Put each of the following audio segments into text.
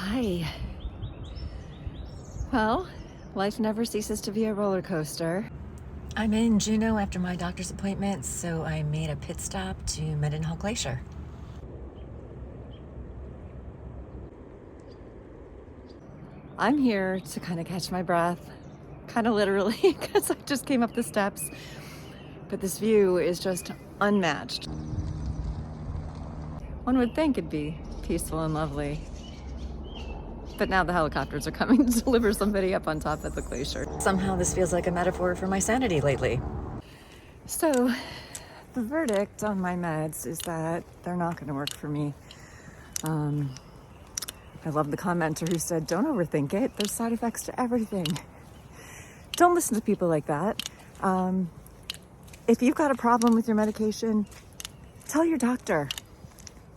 Hi. Well, life never ceases to be a roller coaster. I'm in Juneau after my doctor's appointment, so I made a pit stop to Mendenhall Glacier. I'm here to kind of catch my breath, kind of literally, because I just came up the steps. But this view is just unmatched. One would think it'd be peaceful and lovely. But now the helicopters are coming to deliver somebody up on top of the glacier. Somehow this feels like a metaphor for my sanity lately. So the verdict on my meds is that they're not going to work for me. I love the commenter who said, don't overthink it. There's side effects to everything. Don't listen to people like that. If you've got a problem with your medication, tell your doctor.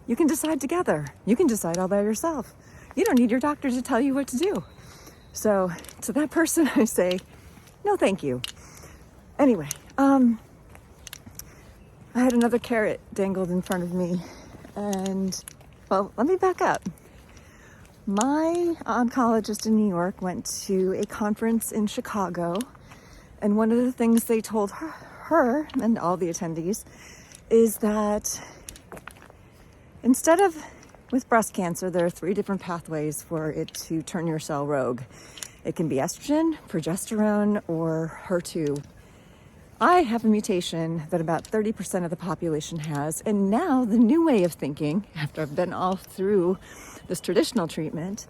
You can decide together. You can decide all by yourself. You don't need your doctor to tell you what to do. So to that person, I say, no, thank you. Anyway, I had another carrot dangled in front of me. And, well, let me back up. My oncologist in New York went to a conference in Chicago. And one of the things they told her and all the attendees is that instead of with breast cancer, there are 3 different pathways for it to turn your cell rogue. It can be estrogen, progesterone, or HER2. I have a mutation that about 30% of the population has, and now the new way of thinking, after I've been all through this traditional treatment,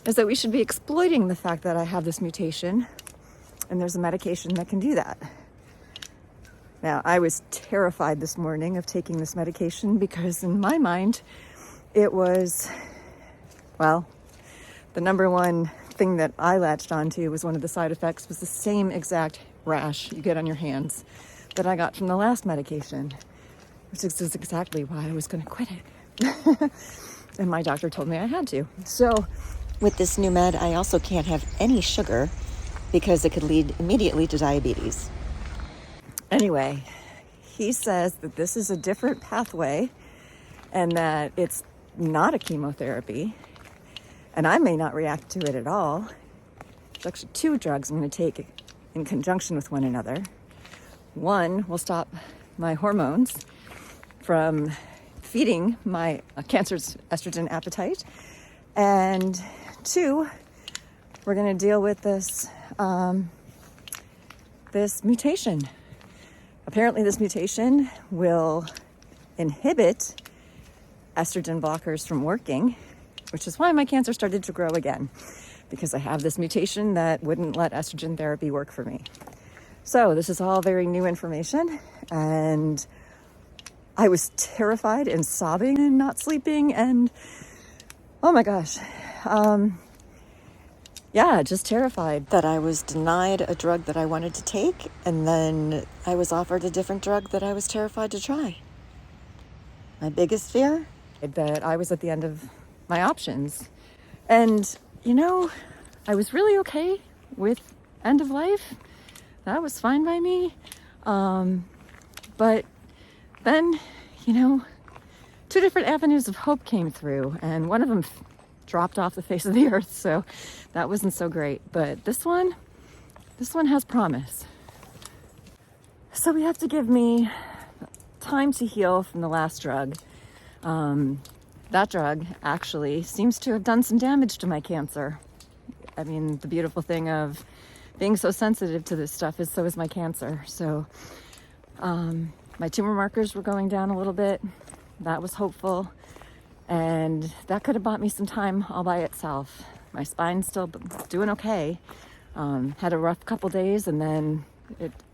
is that we should be exploiting the fact that I have this mutation, and there's a medication that can do that. Now, I was terrified this morning of taking this medication because in my mind, it was, well, the number one thing that I latched onto was one of the side effects was the same exact rash you get on your hands that I got from the last medication, which is exactly why I was going to quit it. And my doctor told me I had to. So with this new med, I also can't have any sugar because it could lead immediately to diabetes. Anyway, he says that this is a different pathway and that it's not a chemotherapy, and I may not react to it at all. There's actually 2 drugs I'm going to take in conjunction with one another. One will stop my hormones from feeding my cancer's estrogen appetite, and 2, we're going to deal with this this mutation. Apparently this mutation will inhibit estrogen blockers from working, which is why my cancer started to grow again, because I have this mutation that wouldn't let estrogen therapy work for me. So this is all very new information, and I was terrified and sobbing and not sleeping, and oh my gosh, just terrified that I was denied a drug that I wanted to take, and then I was offered a different drug that I was terrified to try. My biggest fear? That I was at the end of my options. And, I was really okay with end of life. That was fine by me. But then, 2 different avenues of hope came through, and one of them dropped off the face of the earth, so that wasn't so great. But this one has promise. So we have to give me time to heal from the last drug. That drug actually seems to have done some damage to my cancer. I mean, the beautiful thing of being so sensitive to this stuff is so is my cancer. So my tumor markers were going down a little bit. That was hopeful. And that could have bought me some time all by itself. My spine's still doing okay. Had a rough couple days, and then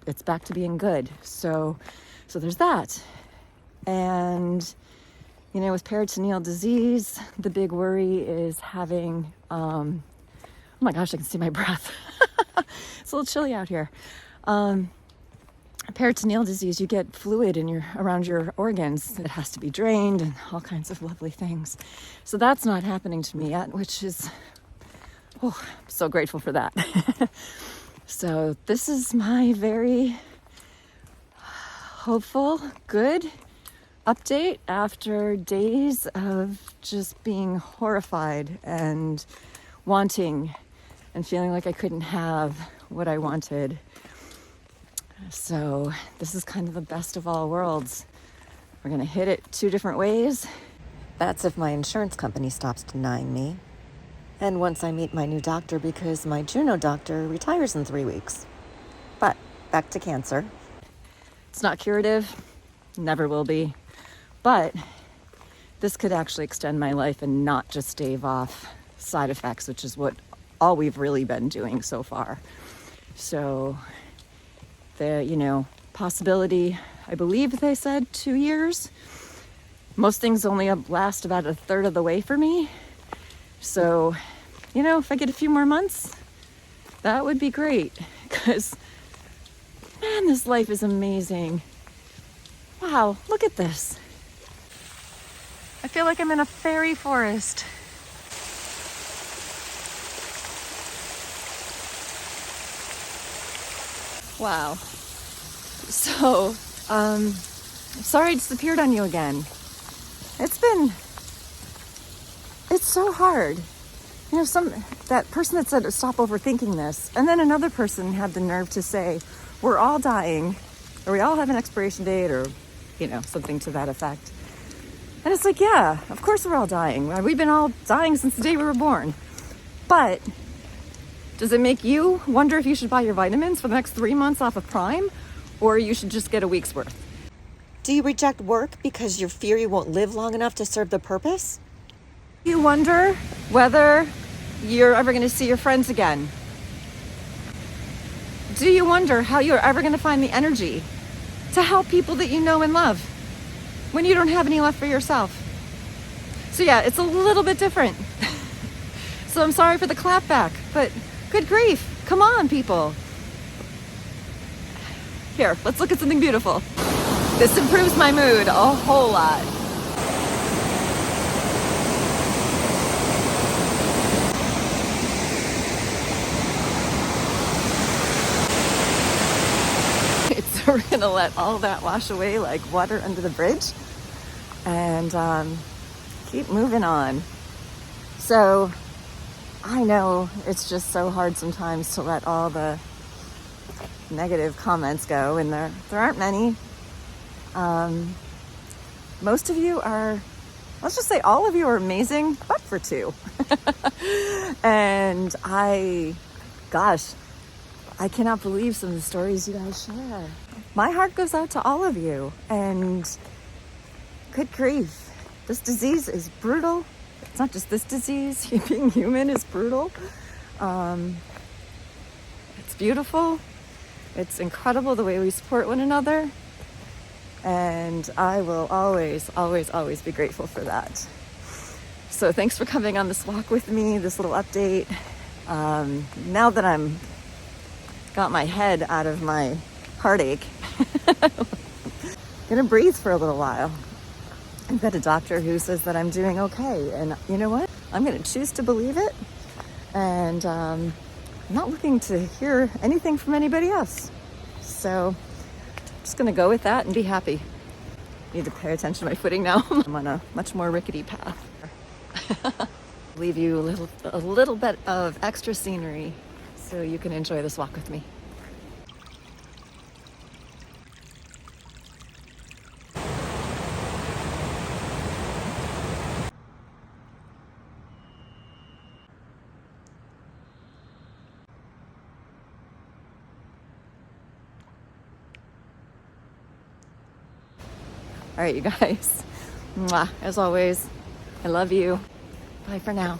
it's back to being good. So there's that. And with peritoneal disease, the big worry is having, oh my gosh, I can see my breath. It's a little chilly out here. Peritoneal disease, you get fluid around your organs. It has to be drained and all kinds of lovely things. So that's not happening to me yet, which is, I'm so grateful for that. So this is my very hopeful, good update after days of just being horrified and wanting and feeling like I couldn't have what I wanted. So this is kind of the best of all worlds. We're gonna hit it 2 different ways. That's if my insurance company stops denying me. And once I meet my new doctor, because my Juneau doctor retires in 3 weeks. But back to cancer. It's not curative, never will be. But this could actually extend my life and not just stave off side effects, which is all we've really been doing so far. So the, possibility, I believe they said 2 years. Most things only last about a third of the way for me. So, if I get a few more months, that would be great. Because, man, this life is amazing. Wow, look at this. I feel like I'm in a fairy forest. Wow. So, sorry I disappeared on you again. It's so hard. That person that said, stop overthinking this. And then another person had the nerve to say, we're all dying, or we all have an expiration date, or, something to that effect. And it's like, yeah, of course we're all dying. We've been all dying since the day we were born. But does it make you wonder if you should buy your vitamins for the next 3 months off of Prime, or you should just get a week's worth? Do you reject work because you fear you won't live long enough to serve the purpose? You wonder whether you're ever going to see your friends again. Do you wonder how you're ever going to find the energy to help people that you know and love when you don't have any left for yourself? So yeah, it's a little bit different. So I'm sorry for the clapback, but good grief. Come on, people. Here, let's look at something beautiful. This improves my mood a whole lot. So we're gonna let all that wash away like water under the bridge and keep moving on. So I know it's just so hard sometimes to let all the negative comments go, and there aren't many. Most of you are, let's just say all of you are amazing, but for 2. And I cannot believe some of the stories you guys share. My heart goes out to all of you, and good grief. This disease is brutal. It's not just this disease. Being human is brutal. It's beautiful. It's incredible the way we support one another. And I will always, always, always be grateful for that. So thanks for coming on this walk with me, this little update. Now that I'm got my head out of my heartache, gonna breathe for a little while. I've got a doctor who says that I'm doing okay, and you know what? I'm gonna choose to believe it, and I'm not looking to hear anything from anybody else. So I'm just gonna go with that and be happy. Need to pay attention to my footing now. I'm on a much more rickety path. Leave you a little bit of extra scenery so you can enjoy this walk with me. All right, you guys. Mwah. As always, I love you. Bye for now.